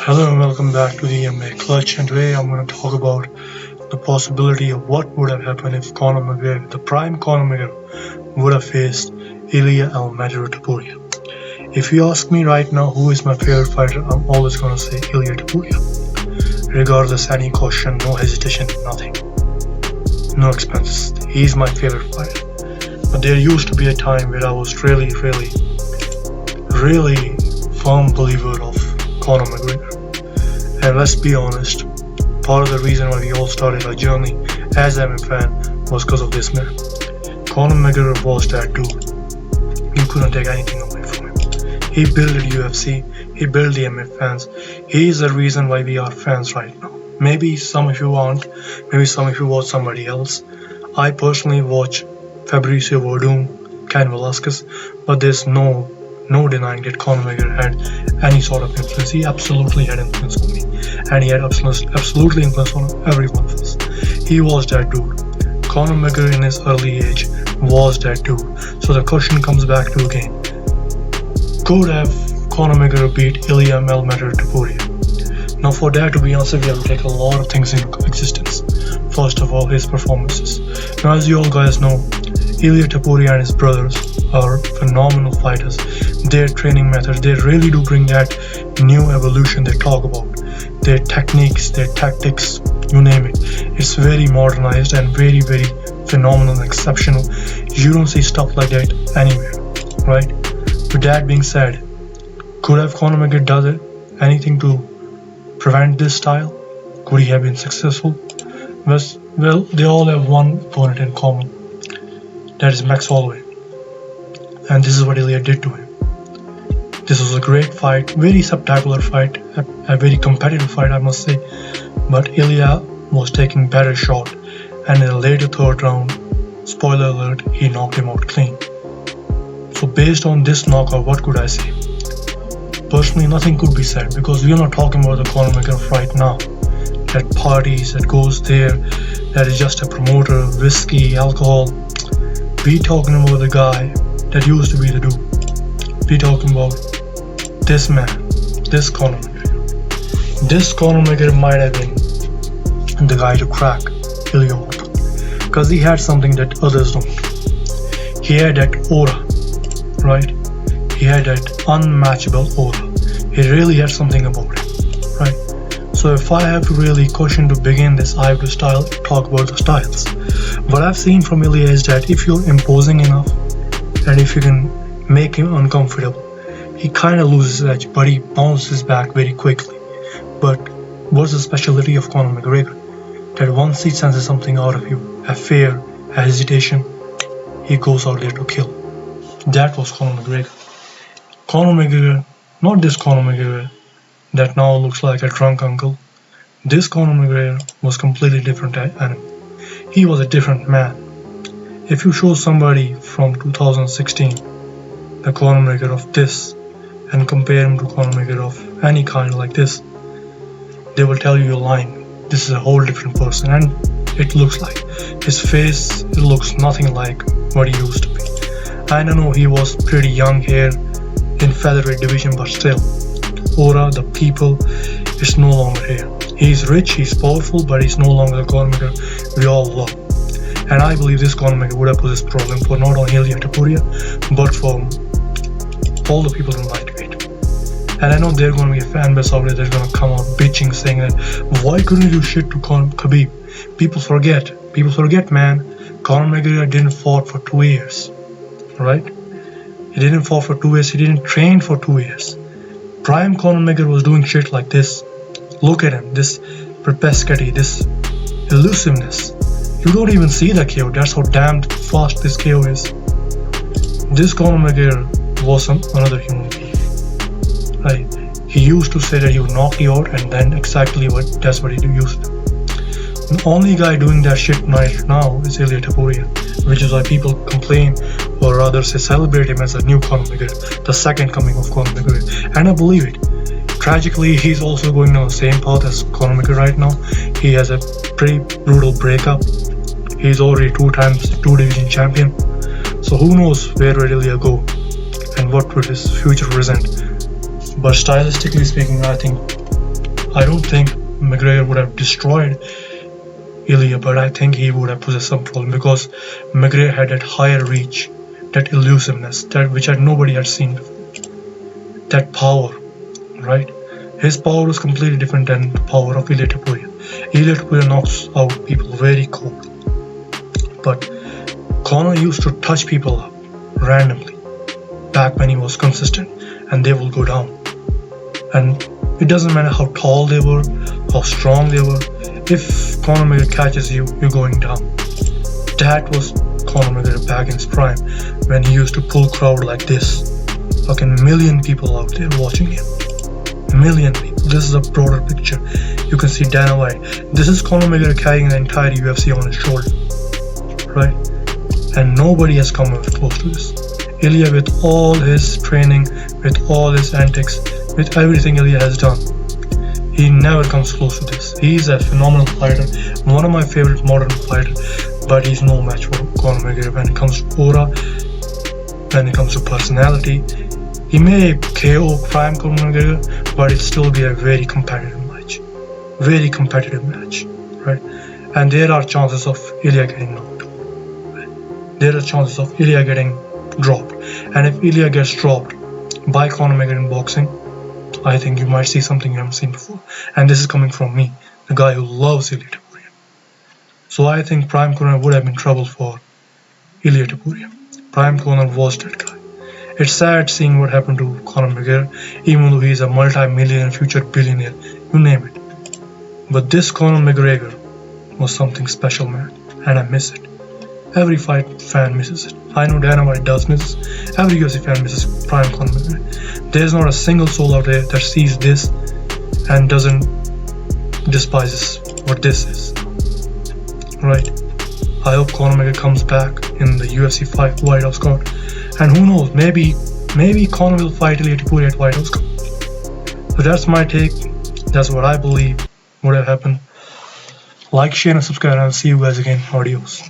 Hello and welcome back to the MMA Clutch, and today I'm going to talk about the possibility of what would have happened if Conor McGregor, the prime Conor McGregor, would have faced ILIA Topuria. If you ask me right now who is my favorite fighter, I'm always going to say ILIA Topuria. Regardless any caution, no hesitation, nothing. No expenses. He's my favorite fighter. But there used to be a time where I was really firm believer of Conor McGregor. And let's be honest, part of the reason why we all started our journey as an MMA fan was because of this man. Conor McGregor was that dude. You couldn't take anything away from him. He built the UFC, he built the MMA fans. He is the reason why we are fans right now. Maybe some of you aren't, maybe some of you watch somebody else. I personally watch Fabricio Werdum, Ken Velasquez, but there's no denying that Conor McGregor had any sort of influence. He absolutely had influence on me, and he had absolutely influence on every one of us. He was that dude. Conor McGregor in his early age was that dude. So the question comes back to again, could have Conor McGregor beat ILIA Topuria? Now for that to be honest, we have to take a lot of things into existence. First of all, his performances. Now as you all guys know, ILIA Topuria and his brothers are phenomenal fighters. Their training methods, they really do bring that new evolution they talk about. Their techniques, their tactics, you name it. It's very modernized and very phenomenal and exceptional. You don't see stuff like that anywhere, right? With that being said, could have Conor McGregor done anything to prevent this style? Could he have been successful? Well, they all have one opponent in common. That is Max Holloway. And this is what ILIA did to him. This was a great fight, very spectacular fight, a very competitive fight I must say. But ILIA was taking better shot, and in the later third round, spoiler alert, he knocked him out clean. So based on this knockout, what could I say? Personally, nothing could be said, because we are not talking about the Conor McGregor fight now. That parties, that goes there, that is just a promoter, whiskey, alcohol. We talking about the guy that used to be the dude. We talking about this man, this Conor McGregor. This Conor McGregor might have been the guy to crack ILIA open, because he had something that others don't. He had that aura, right? He had that unmatchable aura. He really had something about him, right? So if I have to really caution to begin this, I have to talk about the styles. What I've seen from ILIA is that if you're imposing enough, and if you can make him uncomfortable, he kind of loses his edge, but he bounces back very quickly. But what's the specialty of Conor McGregor? That once he senses something out of you, a fear, a hesitation, he goes out there to kill. That was Conor McGregor. Conor McGregor, not this Conor McGregor that now looks like a drunk uncle. This Conor McGregor was completely different animal. He was a different man. If you show somebody from 2016 the Conor McGregor of this and compare him to Conor McGregor of any kind like this, they will tell you you're lying. This is a whole different person, and it looks like his face, it looks nothing like what he used to be. I don't know, he was pretty young here in featherweight division, but still, aura, the people, it's no longer here. He's rich, he's powerful, but he's no longer the Conor McGregor we all love. And I believe this Conor McGregor would have put this problem for not only ILIA Topuria, but for all the people in lightweight. And I know there are going to be a fan base out there that's going to come out bitching, saying that, why couldn't you do shit to KHABIB? People forget, man. Conor McGregor didn't fight for 2 years, right? He didn't fight for 2 years, he didn't train for 2 years. Prime Conor McGregor was doing shit like this. Look at him, this perspicacity, this elusiveness. You don't even see the KO, that's how damn fast this KO is. This Conor McGregor was another human being. Right? He used to say that he would knock you out, and then that's what he used to do. The only guy doing that shit right now is ILIA Topuria, which is why people complain, or rather say celebrate him as a new Conor McGregor, the second coming of Conor McGregor. And I believe it. Tragically, he's also going down the same path as Conor McGregor right now. He has a pretty brutal breakup. He's already 2 times 2 division champion. So who knows where will ILIA go and what will his future present. But stylistically speaking, I think I don't think McGregor would have destroyed ILIA, but I think he would have possessed some problem because McGregor had that higher reach, that elusiveness, that which nobody had seen before. That power, right? His power was completely different than the power of ILIA Topuria. ILIA Topuria knocks out people very cold, but Conor used to touch people up randomly back when he was consistent, and they will go down. And it doesn't matter how tall they were, how strong they were. If Conor McGregor catches you, you're going down. That was Conor McGregor back in his prime, when he used to pull crowd like this. Fucking million people out there watching him. Million people. This is a broader picture. You can see Dana White. This is Conor McGregor carrying the entire UFC on his shoulder, right? And nobody has come close to this. ILIA, with all his training, with all his antics, with everything ILIA has done, he never comes close to this. He's a phenomenal fighter, one of my favorite modern fighters, but he's no match for Conor McGregor when it comes to aura, when it comes to personality. He may KO prime Conor McGregor, but it'll still be a very competitive match. Very competitive match, right? And there are chances of ILIA getting knocked out. Right? There are chances of ILIA getting dropped. And if ILIA gets dropped by Conor McGregor in boxing, I think you might see something you haven't seen before. And this is coming from me, the guy who loves ILIA Topuria. So I think Prime Conor would have been trouble for ILIA Topuria. Prime Conor was that guy. It's sad seeing what happened to Conor McGregor, even though he's a multi-millionaire, future billionaire, you name it. But this Conor McGregor was something special, man, and I miss it. Every fight fan misses it. I know Dana White does miss it. Every UFC fan misses Prime Conor McGregor. There's not a single soul out there that sees this and doesn't despise what this is. Right? I hope Conor McGregor comes back in the UFC fight White House card. And who knows, maybe Conor will fight ILIA Topuria at White House card. So that's my take. That's what I believe would have happened. Like, share and subscribe, and I'll see you guys again. Adios.